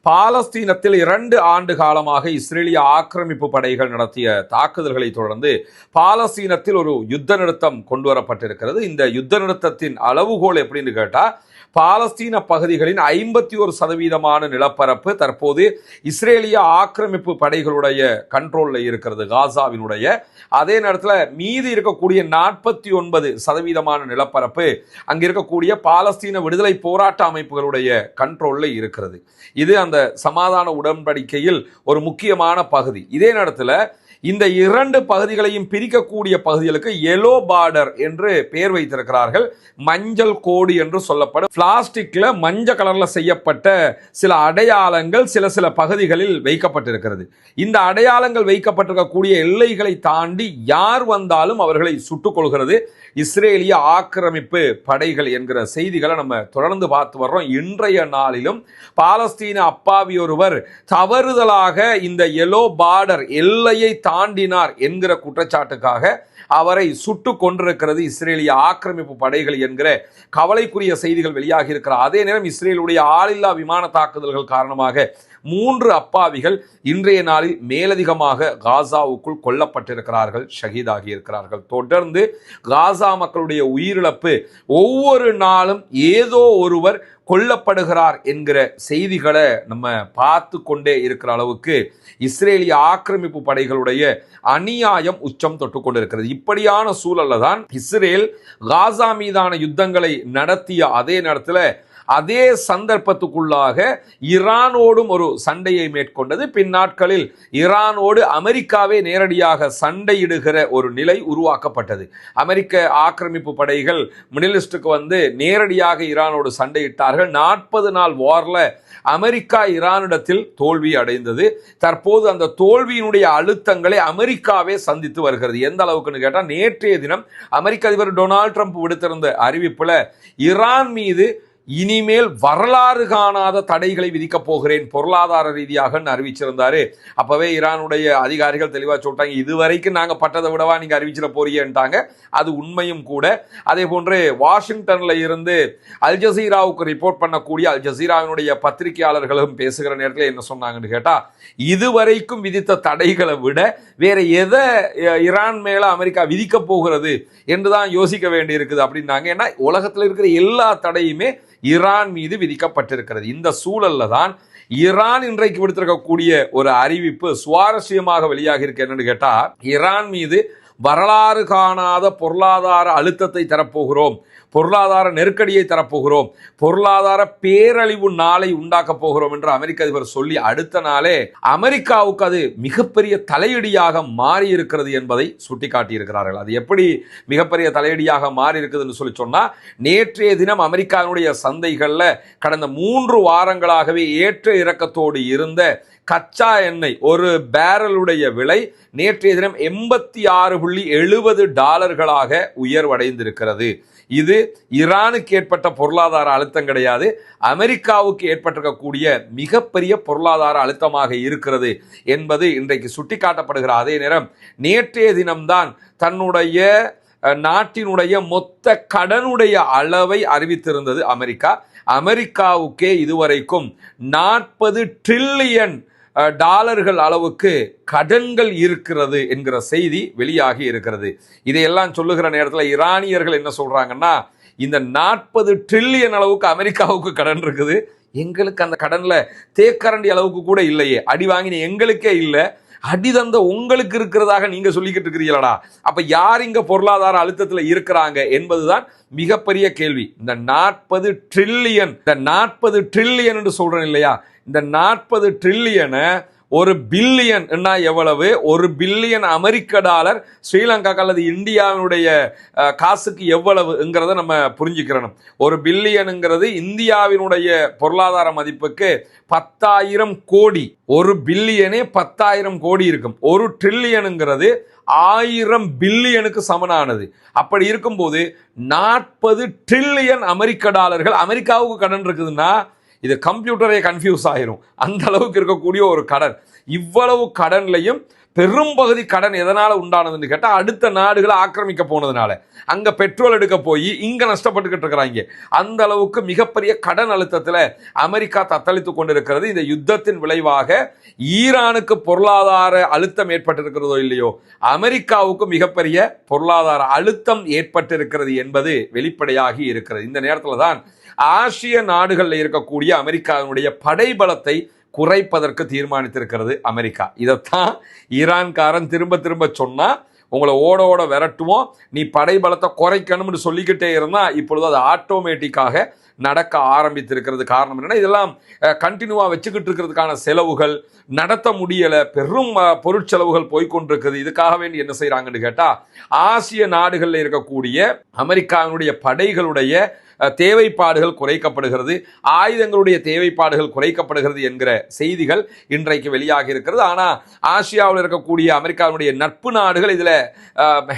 பாலஸ்தீனத்தில் 2 ஆண்டு காலமாக இஸ்ரேலிய ஆக்கிரமிப்பு படைகள் நடத்திய தாக்குதல்களை தொடர்ந்து பாலஸ்தீனத்தில் ஒரு யுத்த நிறுத்தம் கொண்டு வரப்பட்டிருக்கிறது. இந்த யுத்த நிறுத்தத்தின் அளவுகோல் எப்படின்னு கேட்டா, பாலஸ்தீன பகுதிகளின் 51% நிலப்பரப்பு தற்போது இஸ்ரேலிய ஆக்கிரமிப்பு படைகளுடைய கண்ட்ரோல்ல இருக்கிறது, காசாவினுடைய. அதே நேரத்தில் மீதி இருக்கக்கூடிய 49% நிலப்பரப்பு அங்க இருக்கக்கூடிய பாலஸ்தீன விடுதலை போராட்ட அமைப்புகளுடைய கண்ட்ரோல்ல இருக்கிறது. இது அந்த சமாதான உடன்படிக்கையில் ஒரு முக்கியமான பகுதி. இதே நேரத்தில் இந்த 2 பகுதிகளையும் பிரிக்கக்கூடிய பகுதிகளுக்கு எல்லோ பார்டர் என்று பெயர் வைத்திருக்கிறார்கள். மஞ்சள் கோடு என்று சொல்லப்படும் பிளாஸ்டிக்ல மஞ்சள் கலர்ல செய்யப்பட்ட சில அடையாளங்கள் சில பகுதிகளில் வைக்கப்பட்டிருக்கிறது. இந்த அடையாளங்கள் வைக்கப்பட்டிருக்கக்கூடிய எல்லைகளை தாண்டி யார் வந்தாலும் அவர்களை சுட்டுக் கொள்கிறது இஸ்ரேலிய ஆக்கிரமிப்பு படைகள் என்கிற செய்திகளை நம்ம தொடர்ந்து பார்த்து வர்றோம். இன்றைய நாளிலும் பாலஸ்தீன அப்பாவி ஒருவர் தவறுதலாக இந்த எல்லோ பார்டர் எல்லையை தாண்டினார் என்கிற குற்றச்சாட்டுக்காக அவரை சுட்டு கொண்டிருக்கிறது இஸ்ரேலிய ஆக்கிரமிப்பு படைகள் என்கிற கவலைக்குரிய செய்திகள் வெளியாகி இருக்கிற அதே நேரம் இஸ்ரேலுடைய ஆளில்லா விமான தாக்குதல்கள் காரணமாக 3 அப்பாவிகள் இன்றைய நாளில் மேலதிகமாக காசாவுக்குள் கொல்லப்பட்டிருக்கிறார்கள், ஷஹீதாகி இருக்கிறார்கள். தொடர்ந்து காசா மக்களுடைய உயிரிழப்பு ஒவ்வொரு நாளும் ஏதோ ஒருவர் கொல்லப்படுகிறார் என்கிற செய்திகளை நம்ம பார்த்து கொண்டே இருக்கிற அளவுக்கு இஸ்ரேலிய ஆக்கிரமிப்பு படைகளுடைய அநியாயம் உச்சம் தொட்டு கொண்டிருக்கிறது. இப்படியான சூழல்ல தான் இஸ்ரேல் காசா மீதான யுத்தங்களை நடத்திய அதே நேரத்தில் அதே சந்தர்ப்பத்துக்குள்ளாக ஈரானோடும் ஒரு சண்டையை மேற்கொண்டது. பின் நாட்களில் ஈரானோடு அமெரிக்காவே நேரடியாக சண்டையிடுகிற ஒரு நிலை உருவாக்கப்பட்டது. அமெரிக்க ஆக்கிரமிப்பு படைகள் மிடில் ஈஸ்டுக்கு வந்து நேரடியாக ஈரானோடு சண்டையிட்டார்கள். 40 நாள் வார்ல அமெரிக்கா ஈரானிடத்தில் தோல்வி அடைந்தது. தற்போது அந்த தோல்வியினுடைய அழுத்தங்களை அமெரிக்காவே சந்தித்து வருகிறது. எந்த அளவுக்குன்னு கேட்டால், நேற்றைய தினம் அமெரிக்க அதிபர் டொனால்ட் ட்ரம்ப் விடுத்திருந்த அறிவிப்புல ஈரான் மீது இனிமேல் வரலாறு காணாத தடைகளை விதிக்க போகிறேன் பொருளாதார ரீதியாக அறிவிச்சிருந்தாரு. அப்பவே ஈரானுடைய அதிகாரிகள் தெளிவா சொல்லிட்டாங்க, இதுவரைக்கும் நாங்க பட்டதை விடவா நீங்க அறிவிச்சிட போறீங்கன்ட்டாங்க. அது உண்மையும் கூட. அதே போன்று வாஷிங்டன்ல இருந்து அல் ஜசீராவுக்கு ரிப்போர்ட் பண்ணக்கூடிய அல் ஜசீராவினுடைய பத்திரிகையாளர்களும் பேசுகிற நேரத்தில் என்ன சொன்னாங்கன்னு கேட்டா, இதுவரைக்கும் விதித்த தடைகளை விட வேற எதை ஈரான் மேல அமெரிக்கா விதிக்க போகிறது என்றுதான் யோசிக்க வேண்டி இருக்குது அப்படின்னாங்க. ஏன்னா உலகத்தில் இருக்கிற எல்லா தடையுமே ஈரான் மீது விதிக்கப்பட்டிருக்கிறது. இந்த சூழல்ல தான் ஈரான் இன்றைக்கு விடுத்திருக்கக்கூடிய ஒரு அறிவிப்பு சுவாரஸ்யமாக வெளியாகி இருக்கு. என்னன்னு கேட்டா, ஈரான் மீது வரலாறு காணாத பொருளாதார அழுத்தத்தை தரப்போகிறோம், பொருளாதார நெருக்கடியை தரப்போகிறோம், பொருளாதார பேரழிவு நாளை உண்டாக்க போகிறோம் என்று அமெரிக்க அதிபர் சொல்லி அடுத்த நாளே அமெரிக்காவுக்கு அது மிகப்பெரிய தலையடியாக மாறி இருக்கிறது என்பதை சுட்டிக்காட்டியிருக்கிறார்கள். அது எப்படி மிகப்பெரிய தலையடியாக மாறி இருக்குதுன்னு சொல்லி சொன்னா, நேற்றைய தினம் அமெரிக்காவினுடைய சந்தைகள்ல கடந்த 3 வாரங்களாகவே ஏற்ற இறக்கத்தோடு இருந்த கச்சா எண்ணெய் ஒரு பேரலுடைய விலை நேற்றைய தினம் $86.70 உயர்வடைந்திருக்கிறது. இது ஈரானுக்கு ஏற்பட்ட பொருளாதார அழுத்தம் கிடையாது, அமெரிக்காவுக்கு ஏற்பட்டிருக்கக்கூடிய மிகப்பெரிய பொருளாதார அழுத்தமாக இருக்கிறது என்பது இன்றைக்கு சுட்டிக்காட்டப்படுகிற அதே நேரம் நேற்றைய தினம்தான் தன்னுடைய நாட்டினுடைய மொத்த கடனுடைய அளவை அறிவித்திருந்தது அமெரிக்கா. அமெரிக்காவுக்கே இதுவரைக்கும் $40 டிரில்லியன் அளவுக்கு கடன்கள் இருக்கிறது என்கிற செய்தி வெளியாகி இருக்கிறது. இதையெல்லாம் சொல்லுகிற நேரத்தில் ஈரானியர்கள் என்ன சொல்றாங்கன்னா, இந்த 40 டிரில்லியன் அளவுக்கு அமெரிக்காவுக்கு கடன் இருக்குது, எங்களுக்கு அந்த கடன்ல தேக்கரண்டி அளவுக்கு கூட இல்லையே, அடி வாங்கின எங்களுக்கே இல்லை, அடி தந்த உங்களுக்கு இருக்கிறதாக நீங்க சொல்லிக்கிட்டு இருக்கிறீங்களா? அப்ப யார் இங்க பொருளாதார அழுத்தத்துல இருக்கிறாங்க என்பதுதான் மிகப்பெரிய கேள்வி. இந்த 40 டிரில்லியன் என்று சொல்றேன் இல்லையா, இந்த 40 டிரில்லியனை ஒரு பில்லியன் எவ்வளவு? $1 பில்லியன் அமெரிக்க டாலர் ஸ்ரீலங்கா அல்லது இந்தியாவினுடைய காசுக்கு எவ்வளவுங்கிறத நம்ம புரிஞ்சுக்கிறோம். $1 பில்லியனுங்கிறது இந்தியாவினுடைய பொருளாதார மதிப்புக்கு 10,000 கோடி. 1 பில்லியனே 10,000 கோடி இருக்கும். 1 டிரில்லியனுங்கிறது 1000 பில்லியனுக்கு சமனானது. அப்படி இருக்கும்போது 40 டிரில்லியன் அமெரிக்க டாலர்கள் அமெரிக்காவுக்கு கடன் இருக்குதுன்னா இது கம்ப்யூட்டரே கன்ஃபியூஸ் ஆயிரும். அந்த அளவுக்கு இருக்கக்கூடிய ஒரு கடன். இவ்வளவு கடன்லையும் பெரும்பகுதி கடன் எதனால உண்டானதுன்னு கேட்டா அடுத்த நாடுகளை ஆக்கிரமிக்க போனதுனால. அங்க பெட்ரோல் எடுக்க போய் இங்க நஷ்டப்பட்டுக்கிட்டு இருக்கிறாங்க. அந்த அளவுக்கு மிகப்பெரிய கடன் அழுத்தத்தில் அமெரிக்கா தத்தளித்துக் கொண்டிருக்கிறது. இந்த யுத்தத்தின் விளைவாக ஈரானுக்கு பொருளாதார அழுத்தம் ஏற்பட்டிருக்கிறதோ இல்லையோ, அமெரிக்காவுக்கு மிகப்பெரிய பொருளாதார அழுத்தம் ஏற்பட்டிருக்கிறது என்பது வெளிப்படையாகி இருக்கிறது. இந்த நேரத்தில் தான் ஆசிய நாடுகளில் இருக்கக்கூடிய அமெரிக்காவினுடைய படைபலத்தை குறைப்பதற்கு தீர்மானித்திருக்கிறது அமெரிக்கா. இதைத்தான் ஈரான்காரன் திரும்ப திரும்ப சொன்னா, உங்களை ஓட ஓட விரட்டுவோம், நீ படைபலத்தை குறைக்கணும்னு சொல்லிக்கிட்டே இருந்தா இப்பொழுது அது ஆட்டோமேட்டிக்காக நடக்க ஆரம்பித்திருக்கிறது. காரணம் என்னன்னா, இதெல்லாம் கண்டினியூவா வச்சுக்கிட்டு இருக்கிறதுக்கான செலவுகள் நடத்த முடியல, பெரும் பொருட்செலவுகள் போய்கொண்டிருக்குது. இதுக்காக வேண்டி என்ன செய்யறாங்கன்னு கேட்டா, ஆசிய நாடுகளில் இருக்கக்கூடிய அமெரிக்காவினுடைய படைகளுடைய தேவைப்பாடுகள் குறைக்கப்படுகிறது, ஆயுதங்களுடைய தேவைப்பாடுகள் குறைக்கப்படுகிறது என்கிற செய்திகள் இன்றைக்கு வெளியாகி இருக்கிறது. ஆனா ஆசியாவில் இருக்கக்கூடிய அமெரிக்காவினுடைய நட்பு நாடுகள் இதுல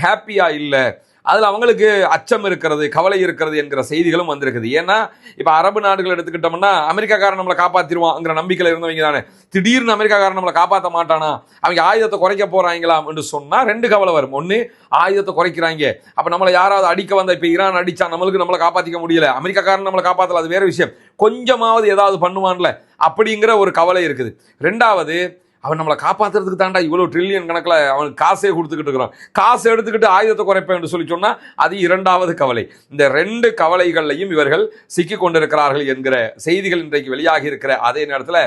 ஹாப்பியா இல்லை, அதுல அவங்களுக்கு அச்சம் இருக்கிறது, கவலை இருக்கிறது என்கிற செய்திகளும் வந்திருக்குது. ஏன்னா இப்ப அரபு நாடுகள் எடுத்துக்கிட்டோம்னா, அமெரிக்காக்காரன் நம்மளை காப்பாத்திருவாங்கிற நம்பிக்கையில இருந்தவங்க தானே. திடீர்னு அமெரிக்காக்காரன் நம்மளை காப்பாற்ற மாட்டானா, அவங்க ஆயுதத்தை குறைக்க போறாங்களாம் என்று சொன்னா ரெண்டு கவலை வரும். ஒன்னு, ஆயுதத்தை குறைக்கிறாங்க, அப்ப நம்மளை யாராவது அடிக்க வந்தா, இப்ப ஈரான் அடிச்சா நம்மளை காப்பாத்திக்க முடியல, அமெரிக்காக்காரன் நம்மளை காப்பாத்தல, அது வேற விஷயம், கொஞ்சமாவது ஏதாவது பண்ணுவான்ல அப்படிங்கிற ஒரு கவலை இருக்குது. ரெண்டாவது, அவன் நம்மளை காப்பாற்றுறதுக்கு தாண்டா இவ்வளோ ட்ரில்லியன் கணக்கில் அவனுக்கு காசே கொடுத்துக்கிட்டு இருக்கிறான், காசு எடுத்துக்கிட்டு ஆயுதத்தை குறைப்பேன் என்று சொல்லி சொன்னால் அது இரண்டாவது கவலை. இந்த ரெண்டு கவலைகளையும் இவர்கள் சிக்கி கொண்டிருக்கிறார்கள் என்கிற செய்திகள் இன்றைக்கு வெளியாகி இருக்கிற அதே நேரத்தில்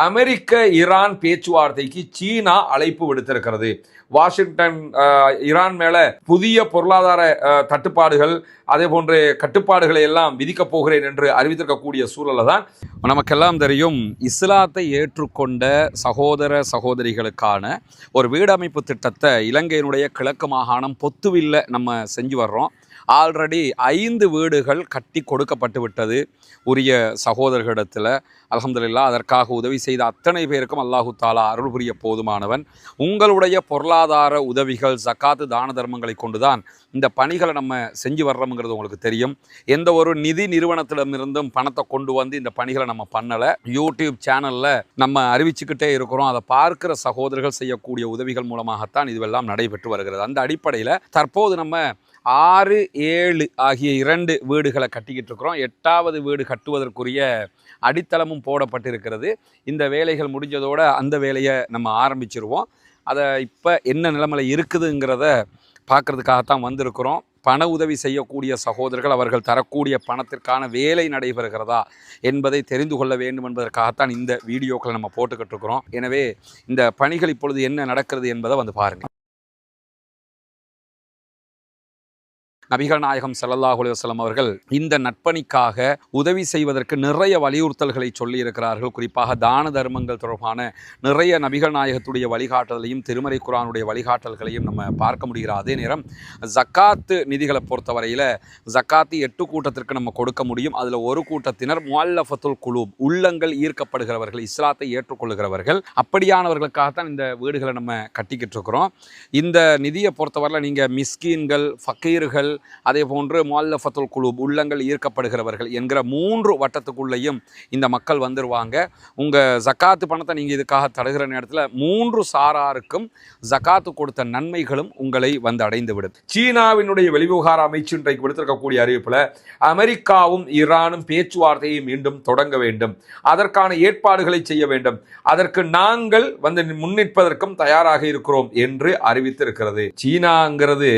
அமெரிக்க ஈரான் பேச்சுவார்த்தைக்கு சீனா அழைப்பு விடுத்திருக்கிறது. வாஷிங்டன் ஈரான் மேல புதிய பொருளாதார தட்டுப்பாடுகள் அதே போன்ற கட்டுப்பாடுகளை எல்லாம் விதிக்க போகிறேன் என்று அறிவித்திருக்கக்கூடிய சூழல்ல தான் நமக்கெல்லாம் தெரியும், இஸ்லாத்தை ஏற்றுக்கொண்ட சகோதர சகோதரிகளுக்கான ஒரு வீடமைப்பு திட்டத்தை இலங்கையினுடைய கிழக்கு மாகாணம் பொத்துவில்ல நம்ம செஞ்சு வர்றோம். ஆல்ரெடி 5 வீடுகள் கட்டி கொடுக்கப்பட்டு விட்டது உரிய சகோதரர்களிடத்தில். அல்ஹம்துலில்லாஹ், அதற்காக உதவி செய்த அத்தனை பேருக்கும் அல்லாஹு தாலா அருள் புரிய போதுமானவன். உங்களுடைய பொருளாதார உதவிகள், ஜக்காத்து, தான தர்மங்களை கொண்டுதான் இந்த பணிகளை நம்ம செஞ்சு வர்றோம்ங்கிறது உங்களுக்கு தெரியும். எந்த ஒரு நிதி நிறுவனத்திடமிருந்தும் பணத்தை கொண்டு வந்து இந்த பணிகளை நம்ம பண்ணலை. யூடியூப் சேனலில் நம்ம அறிவிச்சுக்கிட்டே இருக்கிறோம். அதை பார்க்கிற சகோதரர்கள் செய்யக்கூடிய உதவிகள் மூலமாகத்தான் இதுவெல்லாம் நடைபெற்று வருகிறது. அந்த அடிப்படையில் தற்போது நம்ம 6, 7 ஆகிய 2 வீடுகளை கட்டிக்கிட்டு இருக்கிறோம். 8வது வீடு கட்டுவதற்குரிய அடித்தளமும் போடப்பட்டிருக்கிறது. இந்த வேலைகள் முடிஞ்சதோடு அந்த வேலையை நம்ம ஆரம்பிச்சிருவோம். அதை இப்போ என்ன நிலைமையில் இருக்குதுங்கிறத பார்க்குறதுக்காகத்தான் வந்திருக்கிறோம். பண உதவி செய்யக்கூடிய சகோதரர்கள் அவர்கள் தரக்கூடிய பணத்திற்கான வேலை நடைபெறுகிறதா என்பதை தெரிந்து கொள்ள வேண்டும் என்பதற்காகத்தான் இந்த வீடியோக்களை நம்ம போட்டுக்கிட்டு இருக்கிறோம். எனவே இந்த பணிகள் இப்பொழுது என்ன நடக்கிறது என்பதை வந்து பாருங்கள். நபிகள் நாயகம் ஸல்லல்லாஹு அலைஹி வஸல்லம் அவர்கள் இந்த நட்பணிக்காக உதவி செய்வதற்கு நிறைய வலியுறுத்தல்களை சொல்லி இருக்கிறார்கள். குறிப்பாக தான தர்மங்கள் தொடர்பான நிறைய நபிகள் நாயகத்துடைய வழிகாட்டலையும் திருமறை குர்ஆனுடைய வழிகாட்டல்களையும் நம்ம பார்க்க முடிகிற அதே நேரம் ஜக்காத்து நிதிகளை பொறுத்தவரையில் ஜக்காத்து 8 கூட்டத்திற்கு நம்ம கொடுக்க முடியும். அதில் ஒரு கூட்டத்தினர் முஅல்லஃபத்துல் குலூப், உள்ளங்கள் ஈர்க்கப்படுகிறவர்கள், இஸ்லாத்தை ஏற்றுக்கொள்ளுகிறவர்கள், அப்படியானவர்களுக்காகத்தான் இந்த வீடுகளை நம்ம கட்டிக்கிட்டு இருக்கிறோம். இந்த நிதியை பொறுத்தவரையில் நீங்கள் மிஸ்கீன்கள், ஃபக்கீர்கள், அதே போன்று முஅல்லஃபத்துல் குலூப், உள்ளங்கள் ஈர்க்கப்படுகிறவர்கள் என்கிற 3 வட்டத்துக்குள்ளேயும் இந்த மக்கள் வந்துருவாங்க. உங்கள் ஜக்காத்து பணத்தை நீங்கள் இதுக்காக தருகிற நேரத்தில் 3 சாராருக்கும் ஜக்காத்து கொடுத்த நன்மைகளும் உங்களை வந்து அடைந்து விடும். சீனாவினுடைய வெளிவிவகார அமைச்சு இன்றைக்கு விடுத்திருக்கக்கூடிய அறிவிப்பில் அமெரிக்காவும் ஈரானும் பேச்சுவார்த்தையை மீண்டும் தொடங்க வேண்டும், அதற்கான ஏற்பாடுகளை செய்ய வேண்டும், அதற்கு நாங்கள் வந்து முன்னிற்பதற்கும் தயாராக இருக்கிறோம் என்று அறிவித்திருக்கிறது. சீனாங்கிறது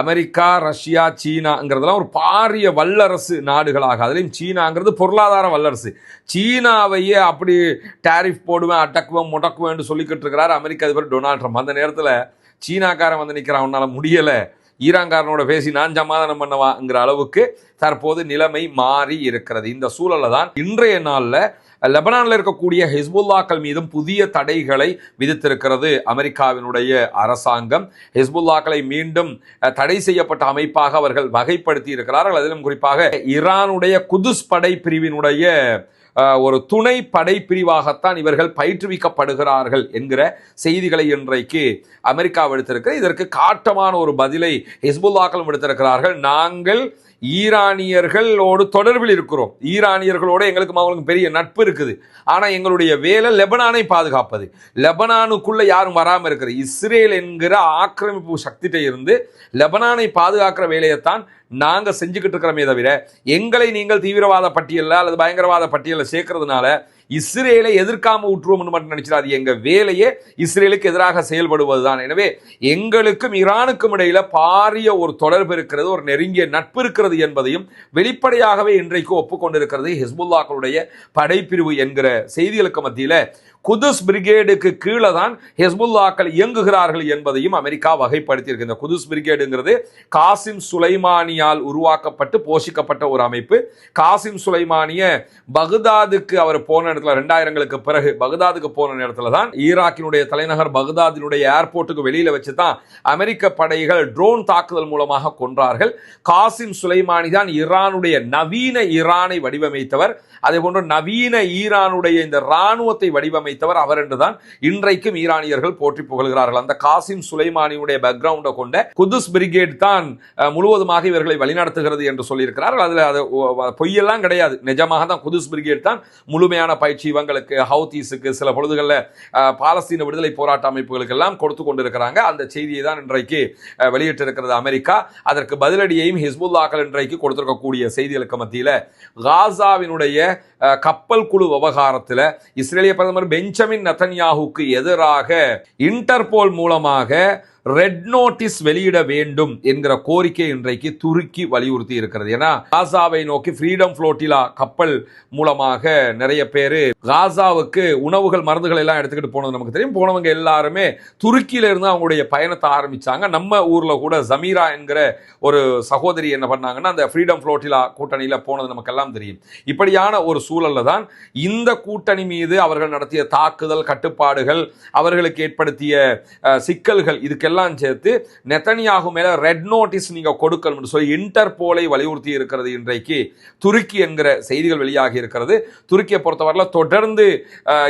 அமெரிக்கா, ரஷ்யா, சீனாங்கிறதுலாம் ஒரு பாரிய வல்லரசு நாடுகளாக, அதுலேயும் சீனாங்கிறது பொருளாதார வல்லரசு. சீனாவையே அப்படி டாரிஃப் போடுவேன், அடக்குவேன், முடக்குவேன் சொல்லிக்கிட்டு இருக்கிறார் அமெரிக்க அதிபர் டொனால்ட் ட்ரம்ப். அந்த நேரத்தில் சீனாக்காரன் வந்து நிற்கிறான், அவனால் முடியலை, ஈரான்காரனோட பேசி நான் சமாதானம் பண்ணவாங்கிற அளவுக்கு தற்போது நிலைமை மாறி இருக்கிறது. இந்த சூழலில் தான் இன்றைய நாளில் லெபனானில் இருக்கக்கூடிய ஹிஸ்புல்லாக்கள் மீதும் புதிய தடைகளை விதித்திருக்கிறது அமெரிக்காவினுடைய அரசாங்கம். ஹிஸ்புல்லாக்களை மீண்டும் தடை செய்யப்பட்ட அமைப்பாக அவர்கள் வகைப்படுத்தி இருக்கிறார்கள். அதிலும் குறிப்பாக ஈரானுடைய குதுஸ் படை பிரிவினுடைய ஒரு துணை படைப்பிரிவாகத்தான் இவர்கள் பயிற்றுவிக்கப்படுகிறார்கள் என்கிற செய்திகளை இன்றைக்கு அமெரிக்கா விடுத்திருக்கிறது. இதற்கு காட்டமான ஒரு பதிலை ஹிஸ்புல்லாக்கள் விடுத்திருக்கிறார்கள். நாங்கள் ஈரானியர்களோடு தொடர்பில் இருக்கிறோம், ஈரானியர்களோட எங்களுக்கு அவங்களுக்கு பெரிய நட்பு இருக்குது. ஆனால் எங்களுடைய வேலை லெபனானை பாதுகாப்பது, லெபனானுக்குள்ள யாரும் வராமல் இருக்கிறது. இஸ்ரேல் என்கிற ஆக்கிரமிப்பு சக்திகிட்ட இருந்து லெபனானை பாதுகாக்கிற வேலையைத்தான் நாங்கள் செஞ்சுக்கிட்டு இருக்கிறோமே தவிர, எங்களை நீங்கள் தீவிரவாத பட்டியலில் அல்லது பயங்கரவாத பட்டியலில் சேர்க்கறதுனால இஸ்ரேலை எதிர்க்காம விட்டுருவோம்னு மட்டும் நினைச்சிடாது. எங்க வேலையே இஸ்ரேலுக்கு எதிராக செயல்படுவதுதான். எனவே எங்களுக்கும் ஈரானுக்கும் இடையில பாரிய ஒரு தொடர்பு இருக்கிறது, ஒரு நெருங்கிய நட்பு இருக்கிறது என்பதையும் வெளிப்படையாகவே இன்றைக்கு ஒப்புக்கொண்டிருக்கிறது ஹிஸ்புல்லாக்களுடைய படைப்பிரிவு என்கிற செய்திகளுக்கு மத்தியில குதுஸ் பிரிகேடுக்கு கீழே தான் ஹிஸ்புல்லாக்கள் இயங்குகிறார்கள் என்பதையும் அமெரிக்கா வகைப்படுத்தியிருக்கு. இந்த குதுஸ் பிரிகேடுங்கிறது காசிம் சுலைமானியால் உருவாக்கப்பட்டு போஷிக்கப்பட்ட ஒரு அமைப்பு. காசிம் சுலைமானிய பகுதாதுக்கு அவர் போன இடத்துல 2000ங்களுக்கு பிறகு பகுதாதுக்கு போன இடத்துல தான் ஈராக்கினுடைய தலைநகர் பகுதாதினுடைய ஏர்போர்ட்டுக்கு வெளியில வச்சு தான் அமெரிக்க படைகள் ட்ரோன் தாக்குதல் மூலமாக கொன்றார்கள். காசிம் சுலைமானி தான் ஈரானுடைய நவீன ஈரானை வடிவமைத்தவர். அதே போன்று நவீன ஈரானுடைய இந்த இராணுவத்தை வடிவமைத்தவர் அவர் என்றுதான் இன்றைக்கும் ஈரானியர்கள் போற்றி புகழ்கிறார்கள். அந்த காசிம் சுலைமானியுடைய பேக்ரவுண்டை கொண்ட குதுஸ் பிரிகேட் தான் முழுவதுமாக இவர்களை வழிநடத்துகிறது என்று சொல்லியிருக்கிறார்கள். அதுல அது பொய்யெல்லாம் கிடையாது, நிஜமாக தான் குதுஸ் பிரிகேட் தான் முழுமையான பயிற்சி இவங்களுக்கு, ஹவுதீஸுக்கு, சில பொழுதுகளில் பாலஸ்தீன விடுதலை போராட்ட அமைப்புகளுக்கு எல்லாம் கொடுத்து கொண்டிருக்கிறாங்க. அந்த செய்தியை தான் இன்றைக்கு வெளியிட்டிருக்கிறது அமெரிக்கா. அதற்கு பதிலடியையும் ஹிஸ்புல்லாக்கள் இன்றைக்கு கொடுத்திருக்கக்கூடிய செய்திகளுக்கு மத்தியில் காசாவினுடைய கப்பல் குழு விவகாரத்தில் இஸ்ரேலிய பிரதமர் பெஞ்சமின் நெதன்யாஹுக்கு எதிராக இன்டர்போல் மூலமாக ரெட் நோட்டீஸ் வெளியிட வேண்டும் என்கிற கோரிக்கை இன்றைக்கு துருக்கி வலியுறுத்தி இருக்கிறது. ஏன்னா காசாவை நோக்கி ஃப்ரீடம் ஃப்ளோட்டிலா கப்பல் மூலமாக நிறைய பேர் காசாவுக்கு உணவுகள் மருந்துகள் எல்லாம் எடுத்துக்கிட்டு போனது நமக்கு தெரியும். போனவங்க எல்லாருமே துருக்கியில இருந்து அவங்களுடைய பயணத்தை ஆரம்பிச்சாங்க. நம்ம ஊர்ல கூட ஜமீரா என்கிற ஒரு சகோதரி என்ன பண்ணாங்கன்னா அந்த ஃப்ரீடம் ஃப்ளோட்டிலா கூட்டணியில போனது நமக்கெல்லாம் தெரியும். இப்படியான ஒரு சூழல்ல தான் இந்த கூட்டணி மீது அவர்கள் நடத்திய தாக்குதல், கட்டுப்பாடுகள், அவர்களுக்கு ஏற்படுத்திய சிக்கல்கள், இதுக்கெல்லாம் சேர்த்து நெதன்யாஹு மேல ரெட் நோட்டீஸ் நீங்க கொடுக்கணும் சொல்லி இன்டர்போலை வலியுறுத்தி இருக்கிறது இன்றைக்கு துருக்கி என்கிற செய்திகள் வெளியாகி இருக்கிறது. துருக்கியை பொறுத்தவரை தொடர்ந்து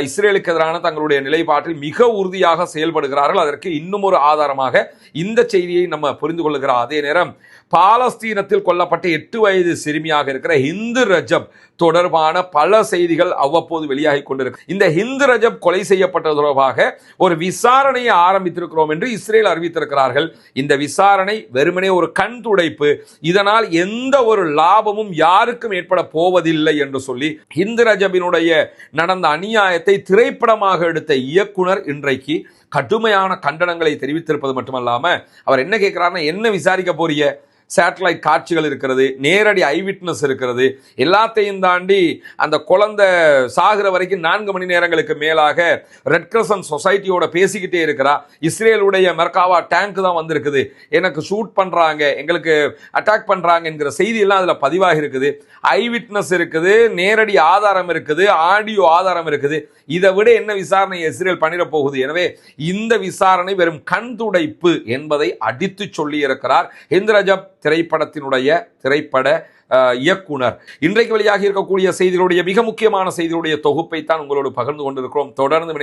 இஸ்ரேலுக்கு எதிரான தங்களுடைய நிலைப்பாட்டில் மிக உறுதியாக செயல்படுகிறார்கள். அதற்கு இன்னும் ஒரு ஆதாரமாக இந்த செய்தியை நம்ம புரிந்து கொள்ளுகிறோம். அதே நேரம் பாலஸ்தீனத்தில் கொல்லப்பட்ட 8 வயது சிறுமியாக இருக்கிற ஹிந்து ரஜப் தொடர்பான பல செய்திகள் அவ்வப்போது வெளியாகி கொண்டிருக்கு. இந்த ஹிந்து ரஜப் கொலை செய்யப்பட்டது தொடர்பாக ஒரு விசாரணையை ஆரம்பித்திருக்கிறோம் என்று இஸ்ரேல் அறிவித்திருக்கிறார்கள். இந்த விசாரணை வெறுமனே ஒரு கண் துடைப்பு, இதனால் எந்த ஒரு லாபமும் யாருக்கும் ஏற்பட போவதில்லை என்று சொல்லி ஹிந்து ரஜபினுடைய நடந்த அநியாயத்தை திரைப்படமாக எடுத்த இயக்குனர் இன்றைக்கு கடுமையான கண்டனங்களை தெரிவித்திருப்பது மட்டுமல்லாம அவர் என்ன கேட்கிறாருன்னா, என்ன விசாரிக்க போறீங்க? சேட்டலைட் காட்சிகள் இருக்கிறது, நேரடி ஐவிட்னஸ் இருக்கிறது, எல்லாத்தையும் தாண்டி அந்த குழந்தை சாகிற வரைக்கும் 4 மணி நேரங்களுக்கு மேலாக ரெட் கிரசன்ட் சொசைட்டியோட பேசிக்கிட்டே இருக்கிறா. இஸ்ரேலுடைய மெர்காவா டேங்க் தான் வந்திருக்குது, எனக்கு ஷூட் பண்றாங்க, எங்களுக்கு அட்டாக் பண்றாங்க என்கிற செய்தி எல்லாம் அதுல பதிவாக இருக்குது. ஐவிட்னஸ் இருக்குது, நேரடி ஆதாரம் இருக்குது, ஆடியோ ஆதாரம் இருக்குது. இதை விட என்ன விசாரணை இஸ்ரேல் பண்ணிட போகுது? எனவே இந்த விசாரணை வெறும் கண் துடைப்பு என்பதை அடித்து சொல்லி இருக்கிறார் ஹிந்து ரஜப் திரைப்படத்தினுடைய திரைப்பட இயக்குனர். இன்றைக்கு வெளியாகி இருக்கக்கூடிய செய்திகளுடைய மிக முக்கியமான செய்திகளுடைய தொகுப்பை தான் உங்களோடு பகிர்ந்து கொண்டிருக்கிறோம். தொடர்ந்து